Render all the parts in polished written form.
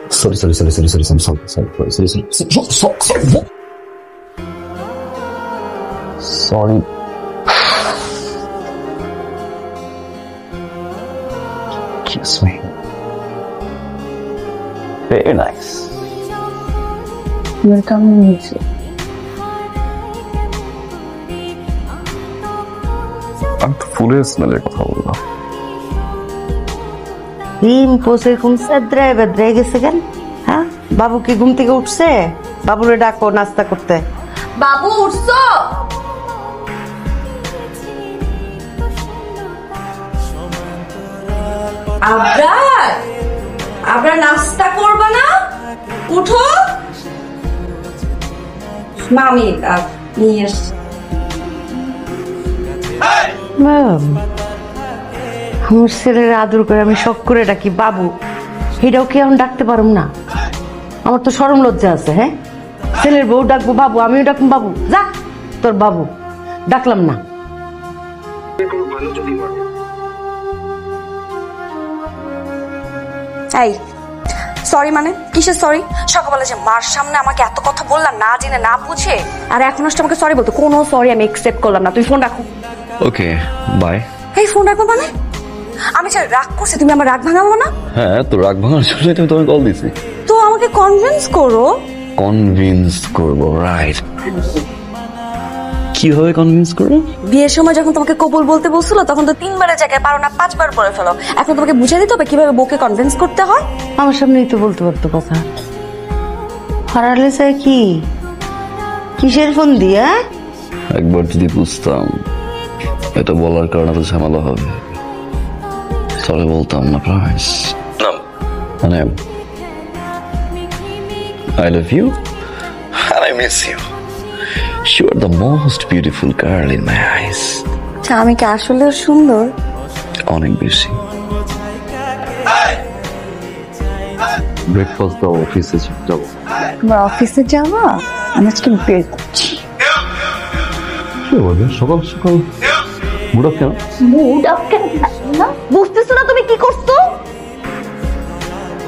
Sorry. Kiss me. Very nice. You're coming with you. আমি তো ফুলের স্মেলের কথা বললাম। ডিম পোষে কোন সাদ্রায় বেদ্রায় গেছে কেন? হ্যাঁ, বাবু কি ঘুম থেকে উঠছে? বাবুরে ডাকো নাস্তা করতে। বাবু উঠছো? আবরার নাস্তা করবা না? উঠো। মামি নিয়ে এসছি। আমার ছেলের আদর করে আমি শখ করে ডাকি বাবু, এটাও কি এখন ডাকতে পারুম না? আমার তো শরম লজ্জা আছে। হ্যাঁ, ছেলের বউ ডাকবো বাবু, আমিও ডাকবো বাবু। যা তোর বাবু, ডাকলাম না। এই সরি মানে কিসের সরি? সকালবেলা যে মার সামনে আমাকে এত কথা বললাম না জেনে না বুঝে, আর এখন আসলে আমাকে সরি বলতো। কোনো সরি আমি একসেপ্ট করলাম না। তুমি ফোন রাখো। ওকে, বাই। এই ফোন রাখবো মানে? আমি যে রাগ করছি, তুমি আমার রাগ ভাঙাবো না? হ্যাঁ, তো রাগ ভাঙার জন্যই তুমি তোমাকে কল দিছি। তো আমাকে কনভিন্স করো। কনভিন্স করবো, রাইট? কিভাবে কনভিন্স করবো? বিয়ের সময় যখন তোমাকে কবুল বলতে বলছিল, তখন তো 3 বারের জায়গায় পারো না 5 বার বলে ফেলো। এখন তোমাকে বুঝিয়ে দিতে হবে কিভাবে বউকে কনভিন্স করতে হয়। আমার সামনেই তো বলতে পারতো কথা। হারালে চাই কি? কিসের ফোন দিয়া? একবার যদি বুঝতাম এটা বলার কারণে তো ঝামেলা হবে, সরি বলতাম না। প্রমিস না, মানে I love you and I miss you. You are the most beautiful girl in my eyes. আচ্ছা, আমি কি আসলে সুন্দর? অনেক বেশি। ব্রেকফাস্ট দাও, অফিসে যাবো। তোমার অফিসে যাওয়া? আমি আজকে বের করছি। কি বলবে সকাল সকাল মুড অফ কেন? মুড অফ কেন থাকবে না? বুঝতেছো না তুমি কি করছো?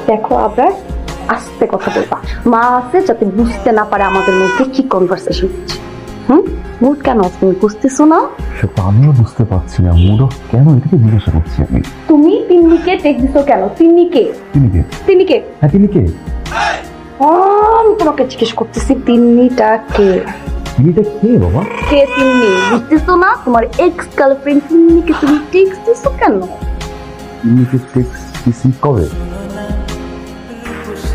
দেখো আবরার, আস্তে কথা বলবা। মা আছে যাতে বুঝতে না পারে আমাদের মধ্যে কি কনভারসেশন হচ্ছে। মুড কেন আছে তুমি বুঝতেছো না? সেটা আমিও বুঝতে পারছি না, মুড অফ কেন, এটাকে জিজ্ঞাসা করছি আমি। তুমি তিন্নিকে টেক্সট দিছো কেন? তিন্নিকে? হ্যাঁ, তিন্নিকে। আমি তোমাকে জিজ্ঞেস করতেছি তিন্নিটা কে? তিন্নিটা কে বাবা? কে তিন্নি? বুঝতেছো না? তোমার এক্স গার্লফ্রেন্ড তিন্নিকে তুমি টেক্সট দিছো কেন? তিন্নিকে টেক্সট দিছি কবে?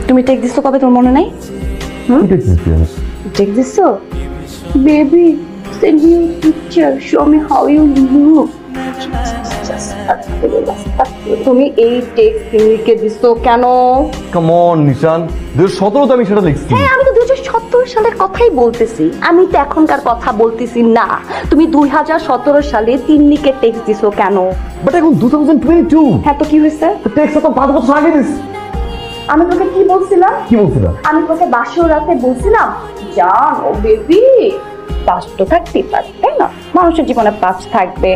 তুমি টেক্সট দিছো কবে তোমার মনে নাই? টেক্সট দিছো? Baby, send me a picture, show me how you look. তুমি এই টেক্সট তিন্নিকে দিছো কেন? কাম অন নিশান, 2017 আমি সেটা লিখছি। হ্যাঁ, আমি তো 2017 সালের কথাই বলতেছি, আমি তো এখনকার কথা বলতেছি না। তুমি 2017 সালে তিন্নিকে টেক্সট দিছো কেন? বাট এখন 2022। হ্যাঁ, তো কি হয়েছে? টেক্সট তো 5 বছর আগে দিস। আমি তোকে কি বলছিলাম? আমি তোকে বাসর রাতে বলছিলাম, জান ও বেবি, পাস্ট তো থাকতেই পারে, তাই না? মানুষের জীবনে পাস্ট থাকবে,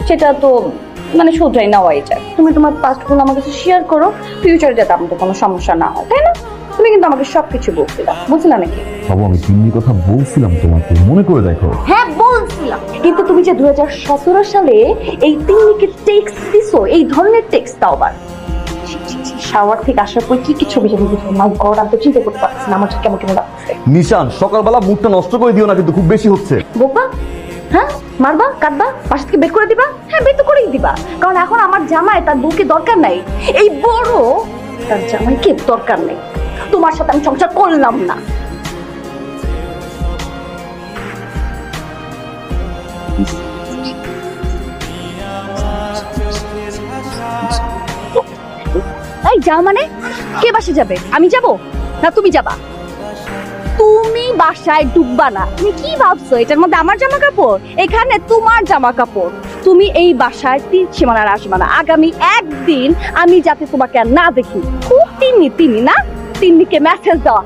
সেটা তো মানে শুধরাই নেওয়াই যায়। তুমি তোমার পাস্টগুলো আমার কাছে শেয়ার করো, ফিউচারে যাতে আমাদের কোনো সমস্যা না হয়, তাই না? তুমি কিন্তু আমাকে সবকিছু বলছিলাম, বুঝলা নাকি? বাবু, আমি তিন্নির কথা বলছিলাম তোমাকে, মনে করে দেখো। হ্যাঁ বলছিলাম, কিন্তু তুমি যে 2017 সালে এই তিন্নিকে টেক্সট দিছো, এই ধরনের টেক্সট দাও আবার শাওয়ার থেকে আসার পর কি কি ছবি ছবি দিছো? মাই গড, আমি তো চিন্তা করতে পারছি না, আমার কেমন কেমন লাগছে। নিশান, সকালবেলা মুডটা নষ্ট করে দিও না, কিন্তু খুব বেশি হচ্ছে। বোপা, হ্যাঁ, মারবা কাটবা, বাসা থেকে বের করে দিবা? হ্যাঁ, বের তো করেই দিবা, কারণ এখন আমার জামাই তার বউকে দরকার নাই। এই বড় তার জামাইকে দরকার নেই। তোমার সাথে আমি সংসার করলাম না। এই যাও মানে? কে বাসে যাবে? আমি যাব না তুমি যাবা? তুমি বাসায় ঢুকবা না। তুমি কি ভাবছো এটার মধ্যে আমার জামা কাপড়? এখানে তোমার জামা কাপড়। তুমি এই বাসায় 3 সীমানার আসবে না। আগামী একদিন আমি যাতে তোমাকে আর না দেখি। খুব তিন্নি না, তিন্নিকে মেসেজ দেওয়া।